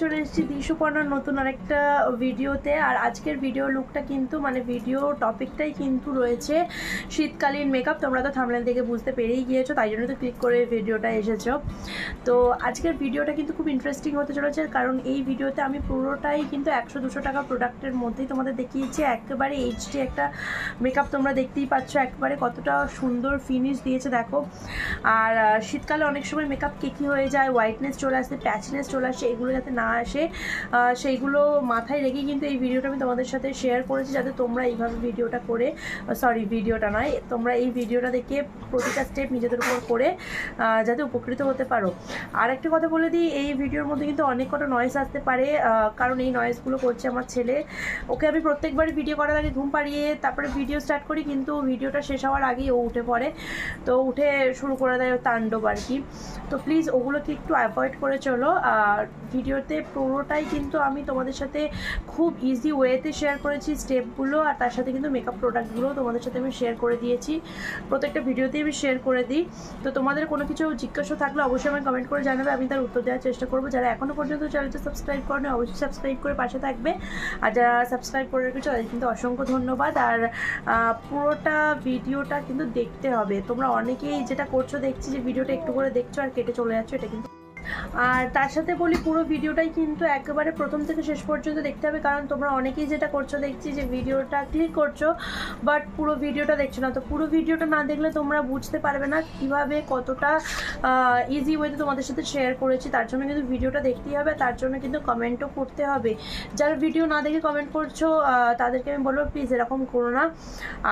চলে এসেছি দিশুপর্ণার নতুন আরেকটা ভিডিওতে। আর আজকের ভিডিও লুকটা কিন্তু মানে ভিডিও টপিকটাই কিন্তু রয়েছে শীতকালীন মেকআপ। তোমরা তো থাম্বনেল দেখে বুঝতে পেরেই গিয়েছো, তাই জন্য তো ক্লিক করে ভিডিওটা এসেছো। তো আজকের ভিডিওটা কিন্তু খুব ইন্টারেস্টিং হতে চলেছে, কারণ এই ভিডিওতে আমি পুরোটাই কিন্তু 100-200 টাকা প্রোডাক্টের মধ্যেই তোমাদের দেখিয়েছি। একেবারে এইচডি একটা মেকআপ তোমরা দেখতেই পাচ্ছ, একবারে কতটা সুন্দর ফিনিশ দিয়েছে দেখো। আর শীতকালে অনেক সময় মেকআপ কেকি হয়ে যায়, হোয়াইটনেস চলে আসে, প্যাচনেস চলে আসে, এগুলো যাতে না আসে সেইগুলো মাথায় রেখে কিন্তু এই ভিডিওটা আমি তোমাদের সাথে শেয়ার করেছি, যাতে তোমরা এইভাবে ভিডিওটা নয়, তোমরা এই ভিডিওটা দেখে প্রতিটা স্টেপ নিজেদের উপর করে যাতে উপকৃত হতে পারো। আর একটা কথা বলে দিই, এই ভিডিওর মধ্যে কিন্তু অনেক কটা নয়েজ আসতে পারে, কারণ এই নয়েজগুলো করছে আমার ছেলে। ওকে আমি প্রত্যেকবারই ভিডিও করার আগে ঘুম পাড়িয়ে তারপরে ভিডিও স্টার্ট করি, কিন্তু ভিডিওটা শেষ হওয়ার আগেই ও উঠে পড়ে, তো উঠে শুরু করে দেয় তাণ্ডব আর কি। তো প্লিজ ওগুলোকে একটু অ্যাভয়েড করে চলো। আর ভিডিওতে পুরোটাই কিন্তু আমি তোমাদের সাথে খুব ইজি ওয়েতে শেয়ার করেছি স্টেপগুলো, আর তার সাথে কিন্তু মেকআপ প্রোডাক্টগুলো তোমাদের সাথে আমি শেয়ার করে দিয়েছি, প্রত্যেকটা ভিডিওতেই আমি শেয়ার করে দিই। তো তোমাদের কোনো কিছু জিজ্ঞাসা থাকলে অবশ্যই আমাকে কমেন্ট করে জানাবে, আমি তার উত্তর দেওয়ার চেষ্টা করবো। যারা এখনও পর্যন্ত চ্যানেলটা সাবস্ক্রাইব করেনি অবশ্যই সাবস্ক্রাইব করে পাশে থাকবে, আর যারা সাবস্ক্রাইব করে রেখেছো তাদের কিন্তু অসংখ্য ধন্যবাদ। আর পুরোটা ভিডিওটা কিন্তু দেখতে হবে। তোমরা অনেকেই যেটা করছো দেখছি যে ভিডিওটা একটু করে দেখছো আর কেটে চলে যাচ্ছ, এটা কিন্তু। আর তার সাথে বলি, পুরো ভিডিওটাই কিন্তু একেবারে প্রথম থেকে শেষ পর্যন্ত দেখতে হবে, কারণ তোমরা অনেকেই যেটা করছো দেখছি যে ভিডিওটা ক্লিক করছো বাট পুরো ভিডিওটা দেখছো না। তো পুরো ভিডিওটা না দেখলে তোমরা বুঝতে পারবে না কিভাবে কতটা ইজি ওয়েতে তোমাদের সাথে শেয়ার করেছি। তার জন্য কিন্তু ভিডিওটা দেখতেই হবে, তার জন্য কিন্তু কমেন্টও করতে হবে। যারা ভিডিও না দেখে কমেন্ট করছো তাদেরকে আমি বলবো প্লিজ এরকম করো না।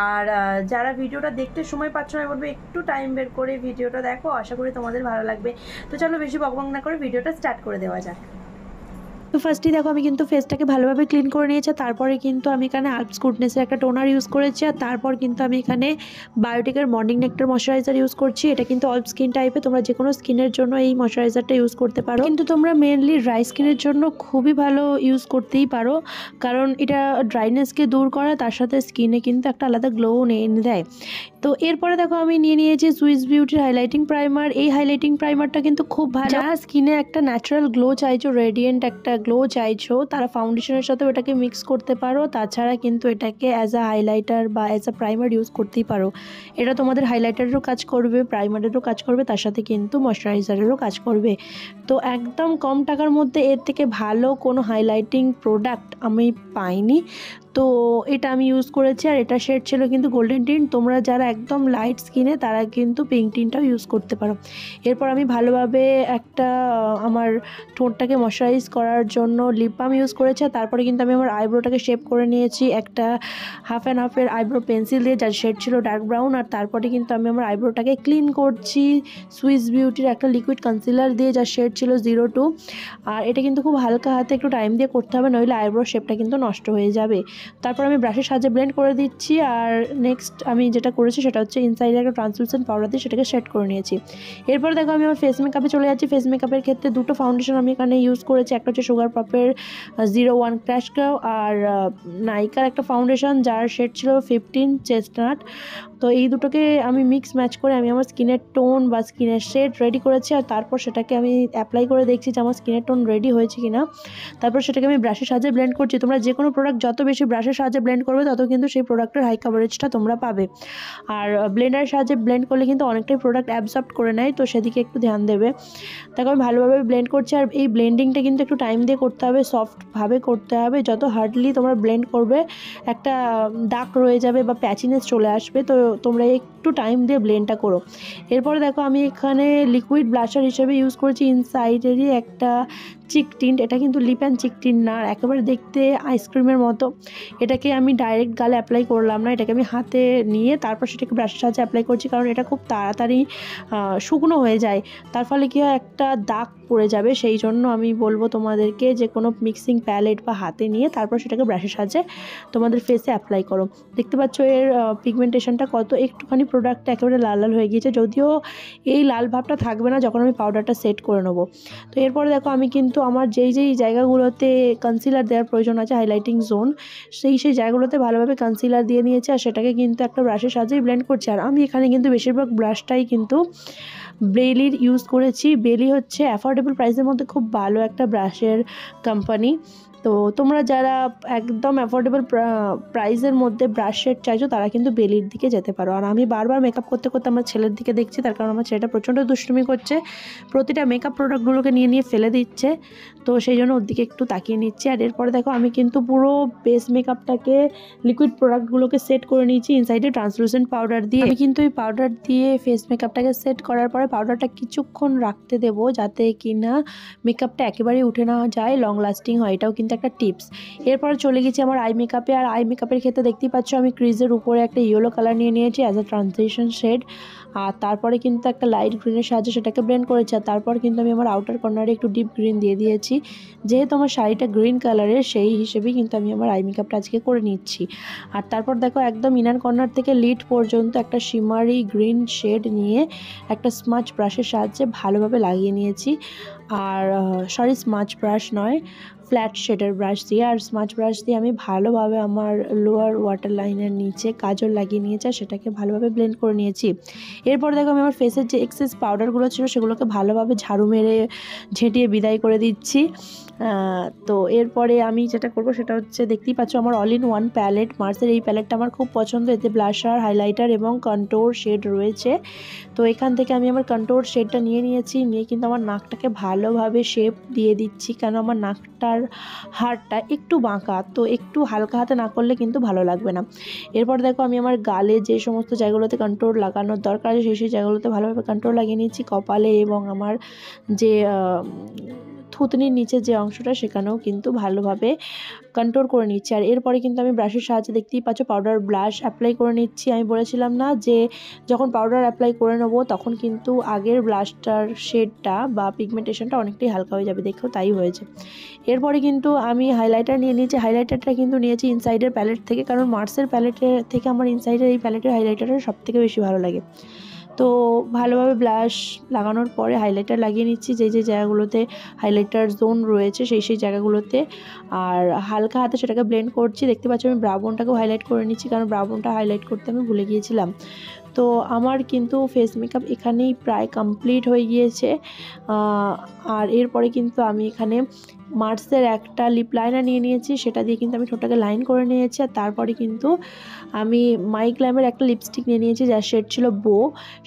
আর যারা ভিডিওটা দেখতে সময় পাচ্ছ না, আমি বলবো একটু টাইম বের করে ভিডিওটা দেখো, আশা করি তোমাদের ভালো লাগবে। তো চলো বেশি বকবক না করে ভিডিওটা স্টার্ট করে দেওয়া যাক। তো ফার্স্টেই দেখো আমি কিন্তু ফেসটাকে ভালোভাবে ক্লিন করে নিয়েছি, তারপরে কিন্তু আমি এখানে আলপস গুডনেসের একটা টোনার ইউজ করেছি, আর তারপর কিন্তু আমি এখানে বায়োটিকের মর্নিং নেক্টার ময়শ্চারাইজার ইউজ করছি। এটা কিন্তু অল স্কিন টাইপে, তোমরা যে কোনো স্কিনের জন্য এই ময়শ্চারাইজারটা ইউজ করতে পারো, কিন্তু তোমরা মেনলি ড্রাই স্কিনের জন্য খুবই ভালো ইউজ করতেই পারো, কারণ এটা ড্রাইনেসকে দূর করে, তার সাথে স্কিনে কিন্তু একটা আলাদা গ্লো এনে দেয়। তো এরপরে দেখো আমি নিয়ে নিয়েছি সুইস বিউটির হাইলাইটিং প্রাইমার। এই হাইলাইটিং প্রাইমারটা কিন্তু খুব ভালো, যারা স্কিনে একটা ন্যাচারাল গ্লো চাইছো, রেডিয়েন্ট একটা গ্লো চাইছো, তারা ফাউন্ডেশনের সাথে এটাকে মিক্স করতে পারো। তাছাড়া কিন্তু এটাকে অ্যাজ আ হাইলাইটার বা অ্যাজ আ প্রাইমার ইউজ করতেই পারো। এটা তোমাদের হাইলাইটারেরও কাজ করবে, প্রাইমারেরও কাজ করবে, তার সাথে কিন্তু ময়শ্চারাইজারেরও কাজ করবে। তো একদম কম টাকার মধ্যে এর থেকে ভালো কোনো হাইলাইটিং প্রোডাক্ট আমি পাইনি, তো এটা আমি ইউজ করেছি। আর এটা শেড ছিল কিন্তু গোল্ডেন টিন্ট, তোমরা যারা একদম লাইট স্কিনে তারা কিন্তু পিঙ্ক টিনটাও ইউজ করতে পারো। এরপর আমি ভালোভাবে একটা আমার ঠোঁটটাকে ময়শ্চারাইজ করার জন্য লিপ বাম ইউজ করেছি, আর তারপরে কিন্তু আমি আমার আইব্রোটাকে শেপ করে নিয়েছি একটা হাফ অ্যান্ড হাফের আইব্রো পেন্সিল দিয়ে, যার শেড ছিল ডার্ক ব্রাউন। আর তারপরে কিন্তু আমি আমার আইব্রোটাকে ক্লিন করছি সুইস বিউটির একটা লিকুইড কনসিলার দিয়ে, যার শেড ছিল 02। আর এটা কিন্তু খুব হালকা হাতে একটু টাইম দিয়ে করতে হবে, নইলে আইব্রো শেপটা কিন্তু নষ্ট হয়ে যাবে। তারপর আমি ব্রাশের সাহায্যে ব্লেন্ড করে দিচ্ছি। আর নেক্সট আমি যেটা করেছি সেটা হচ্ছে ইনসাইডে একটা ট্রান্সলুসেন্ট পাউডার দিয়ে সেটাকে শেড করে নিয়েছি। এরপর দেখো আমি আমার ফেস মেকআপে চলে যাচ্ছি। ফেস মেকআপের ক্ষেত্রে দুটো ফাউন্ডেশন আমি এখানে ইউজ করেছি, একটা হচ্ছে সুগার পপের 01 ক্র্যাশ গ্লো, আর নাইকার একটা ফাউন্ডেশন যার শেড ছিল 15 চেস্টনাট। তো এই দুটোকে আমি মিক্স ম্যাচ করে আমি আমার স্কিনের টোন বা স্কিনের শেড রেডি করেছি, আর তারপর সেটাকে আমি অ্যাপ্লাই করে দেখছি যে আমার স্কিনের টোন রেডি হয়েছে কিনা। তারপর সেটাকে আমি ব্রাশের সাহায্যে ব্লেন্ড করছি। তোমরা যে কোনো প্রোডাক্ট যত বেশি ব্রাশের সাহায্যে ব্লেন্ড করবে তত কিন্তু সেই প্রোডাক্টের হাই কাভারেজটা তোমরা পাবে। আর ব্লেন্ডারের সাহায্যে ব্লেন্ড করলে কিন্তু অনেকটাই প্রোডাক্ট অ্যাবসর্ব করে নেয়, তো সেদিকে একটু ধ্যান দেবে। তাকে আমি ভালোভাবে ব্লেন্ড করছি। আর এই ব্লেন্ডিংটা কিন্তু একটু টাইম দিয়ে করতে হবে, সফটভাবে করতে হবে। যত হার্ডলি তোমরা ব্লেন্ড করবে একটা দাগ রয়ে যাবে বা প্যাচিনেস চলে আসবে, তো তোমরা একটু টাইম দিয়ে ব্লেন্ডটা করো। এরপরে দেখো আমি এখানে লিকুইড ব্লাশার হিসেবে ইউজ করেছি ইনসাইডেরই একটা চিক টিন্ট। এটা কিন্তু লিপ অ্যান্ড চিক টিন্ট না, একেবারে দেখতে আইসক্রিমের মতো। এটাকে আমি ডাইরেক্ট গালে অ্যাপ্লাই করলাম না, এটাকে আমি হাতে নিয়ে তারপর সেটাকে ব্রাশের সাহায্যে অ্যাপ্লাই করছি, কারণ এটা খুব তাড়াতাড়ি শুকনো হয়ে যায়, তার ফলে কি হয় একটা দাগ পড়ে যাবে। সেই জন্য আমি বলবো তোমাদেরকে যে কোনো মিক্সিং প্যালেট বা হাতে নিয়ে তারপর সেটাকে ব্রাশের সাহায্যে তোমাদের ফেসে অ্যাপ্লাই করো। দেখতে পাচ্ছ এর পিগমেন্টেশনটা কত, একটুখানি প্রোডাক্টটা একেবারে লাল লাল হয়ে গিয়েছে, যদিও এই লাল ভাবটা থাকবে না যখন আমি পাউডারটা সেট করে নেবো। তো এরপরে দেখো আমি কিন্তু কিন্তু আমার যেই জায়গাগুলোতে কনসিলার দেওয়ার প্রয়োজন আছে, হাইলাইটিং জোন, সেই জায়গাগুলোতে ভালোভাবে কনসিলার দিয়ে নিয়েছি আর সেটাকে কিন্তু একটা ব্রাশের সাহায্যে ব্লেন্ড করছি। আর আমি এখানে কিন্তু বেশিরভাগ ব্রাশটাই কিন্তু বেলির ইউজ করেছি। বেলি হচ্ছে অ্যাফোর্ডেবল প্রাইসের মধ্যে খুব ভালো একটা ব্রাশের কোম্পানি। তো তোমরা যারা একদম অ্যাফোর্ডেবল প্রাইসের মধ্যে ব্রাশ সেট চাইছো তারা কিন্তু বেলির দিকে যেতে পারো। আর আমি বারবার মেকআপ করতে করতে আমার ছেলের দিকে দেখছি, তার কারণ আমার ছেলেটা প্রচণ্ড দুষ্টুমি করছে, প্রতিটা মেকআপ প্রোডাক্টগুলোকে নিয়ে ফেলে দিচ্ছে, তো সেই জন্য ওর দিকে একটু তাকিয়ে নিচ্ছি। আর এরপরে দেখো আমি কিন্তু পুরো বেস মেকআপটাকে লিকুইড প্রোডাক্টগুলোকে সেট করে নিয়েছি ইনসাইডে ট্রান্সলুসেন্ট পাউডার দিয়ে। আমি কিন্তু এই পাউডার দিয়ে ফেস মেকআপটাকে সেট করার পরে পাউডারটা কিছুক্ষণ রাখতে দেবো যাতে কিনা মেকআপটা একেবারেই উঠে না যায়, লং লাস্টিং হয়, এটাও কিন্তু একটা টিপস। এরপরে চলে গেছি আমার আই মেকআপে। আর আই মেকআপের ক্ষেত্রে দেখতেই পাচ্ছ আমি ক্রিজের উপরে একটা ইয়েলো কালার নিয়ে নিয়েছি অ্যাজ আ ট্রানজিশন শেড, আর তারপরে কিন্তু একটা লাইট গ্রিনের সাহায্যে সেটাকে ব্লেন্ড করেছি। আর তারপর কিন্তু আমি আমার আউটার কর্নারে একটু ডিপ গ্রিন দিয়ে দিয়েছি, যেহেতু আমার শাড়িটা গ্রিন কালারের সেই হিসেবেই কিন্তু আমি আমার আই মেকআপটা আজকে করে নিচ্ছি। আর তারপর দেখো একদম ইনার কর্নার থেকে লিড পর্যন্ত একটা শিমারি গ্রিন শেড নিয়ে একটা স্মাচ ব্রাশের সাহায্যে ভালোভাবে লাগিয়ে নিয়েছি। আর স্মাচ ব্রাশ নয়, ফ্ল্যাট শেডের ব্রাশ দিয়ে। আর স্মাচ ব্রাশ দিয়ে আমি ভালোভাবে আমার লোয়ার ওয়াটার লাইনের নিচে কাজল লাগিয়ে নিয়েছি আর সেটাকে ভালোভাবে ব্লেন্ড করে নিয়েছি। এরপর দেখো আমি আমার ফেসের যে এক্সেস পাউডারগুলো ছিল সেগুলোকে ভালোভাবে ঝাড়ু মেরে ঝেঁটিয়ে বিদায় করে দিচ্ছি। তো এরপরে আমি যেটা করব সেটা হচ্ছে দেখতেই পাচ্ছ আমার অল ইন ওয়ান প্যালেট, মার্সের এই প্যালেটটা আমার খুব পছন্দ। এতে ব্লাশার, হাইলাইটার এবং কন্ট্যুর শেড রয়েছে। তো এখান থেকে আমি আমার কন্ট্যুর শেডটা নিয়ে কিন্তু আমার নাকটাকে ভালোভাবে শেপ দিয়ে দিচ্ছি, কেন আমার নাকটার হাড়টা একটু বাঁকা, তো একটু হালকা হাতে না করলে কিন্তু ভালো লাগবে না। এরপর দেখো আমি আমার গালে যে সমস্ত জায়গাগুলোতে কন্ট্যুর লাগানোর দরকার আছে সেই জায়গাগুলোতে ভালোভাবে কন্ট্যুর লাগিয়ে নিচ্ছি, কপালে এবং আমার যে থুতনির নিচে যে অংশটা সেখানেও কিন্তু ভালোভাবে কন্ট্যুর করে নিচ্ছি। আর এরপরে কিন্তু আমি ব্রাশের সাহায্যে দেখতেই পাচ্ছ পাউডার ব্লাশ অ্যাপ্লাই করে নিচ্ছি। আমি বলেছিলাম না যে যখন পাউডার অ্যাপ্লাই করে নেবো তখন কিন্তু আগের ব্লাশটার শেডটা বা পিগমেন্টেশনটা অনেকটাই হালকা হয়ে যাবে, দেখো তাই হয়েছে। এরপরে কিন্তু আমি হাইলাইটার নিয়ে নিয়েছি। হাইলাইটারটা কিন্তু নিয়েছি ইনসাইডের প্যালেট থেকে, কারণ মার্সের প্যালেটের থেকে আমার ইনসাইডের এই প্যালেটের হাইলাইটারটা সবথেকে বেশি ভালো লাগে। তো ভালোভাবে ব্লাশ লাগানোর পরে হাইলাইটার লাগিয়ে নিচ্ছি যে জায়গাগুলোতে হাইলাইটার জোন রয়েছে সেই জায়গাগুলোতে, আর হালকা হাতে সেটাকে ব্লেন্ড করছি। দেখতে পাচ্ছি আমি ব্রাউনটাকেও হাইলাইট করে নিচ্ছি, কারণ ব্রাউনটা হাইলাইট করতে আমি ভুলে গিয়েছিলাম। তো আমার কিন্তু ফেস মেকআপ এখানেই প্রায় কমপ্লিট হয়ে গিয়েছে। আর এরপরে কিন্তু আমি এখানে মার্সের একটা লিপ লাইনার নিয়ে নিয়েছি, সেটা দিয়ে কিন্তু আমি ঠোঁটটাকে লাইন করে নিয়েছি। আর তারপরে কিন্তু আমি মাই গ্ল্যামের একটা লিপস্টিক নিয়ে নিয়েছি যার শেড ছিল বো,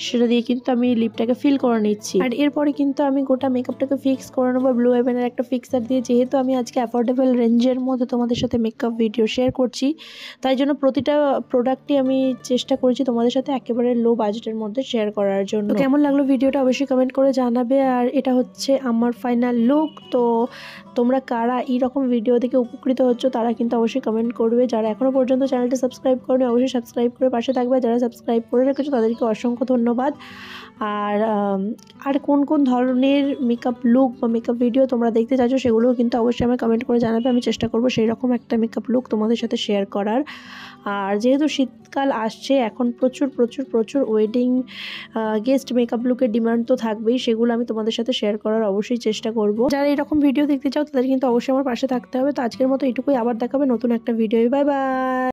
সেটা দিয়ে কিন্তু আমি লিপটাকে ফিল করে নিচ্ছি। আর এরপরে কিন্তু আমি গোটা মেকআপটাকে ফিক্স করে নেবো ব্লু হেভেনের একটা ফিক্সার দিয়ে। যেহেতু আমি আজকে অ্যাফোর্ডেবল রেঞ্জের মধ্যে তোমাদের সাথে মেকআপ ভিডিও শেয়ার করছি, তাই জন্য প্রতিটা প্রোডাক্টই আমি চেষ্টা করেছি তোমাদের সাথে একেবারে লো বাজেটের মধ্যে শেয়ার করার জন্য। কেমন লাগলো ভিডিওটা অবশ্যই কমেন্ট করে জানাবে। আর এটা হচ্ছে আমার ফাইনাল লুক। তো তোমরা কারা এইরকম ভিডিও দেখে উপকৃত হচ্ছ তারা কিন্তু অবশ্যই কমেন্ট করবে। যারা এখনও পর্যন্ত চ্যানেলটা সাবস্ক্রাইব করবে অবশ্যই সাবস্ক্রাইব করে পাশে থাকবে, যারা সাবস্ক্রাইব করে রেখেছো তাদেরকে অসংখ্য ধন্যবাদ। আর কোন ধরনের মেকআপ লুক বা মেকআপ ভিডিও তোমরা দেখতে চাইছো সেগুলোও কিন্তু অবশ্যই আমি কমেন্ট করে জানাবে। আমি চেষ্টা করবো সেই রকম একটা মেকআপ লুক তোমাদের সাথে শেয়ার করার। আর যেহেতু শীতকাল আসছে এখন প্রচুর ওয়েডিং গেস্ট মেকআপ লুকের ডিমান্ড তো থাকবেই, সেগুলো আমি তোমাদের সাথে শেয়ার করার অবশ্যই চেষ্টা করব। যারা এরকম ভিডিও দেখতে চাও তাদের কিন্তু অবশ্যই আমার পাশে থাকতে হবে। তো আজকের মতো এটুকুই, আবার দেখাবে নতুন একটা ভিডিও। Bye bye.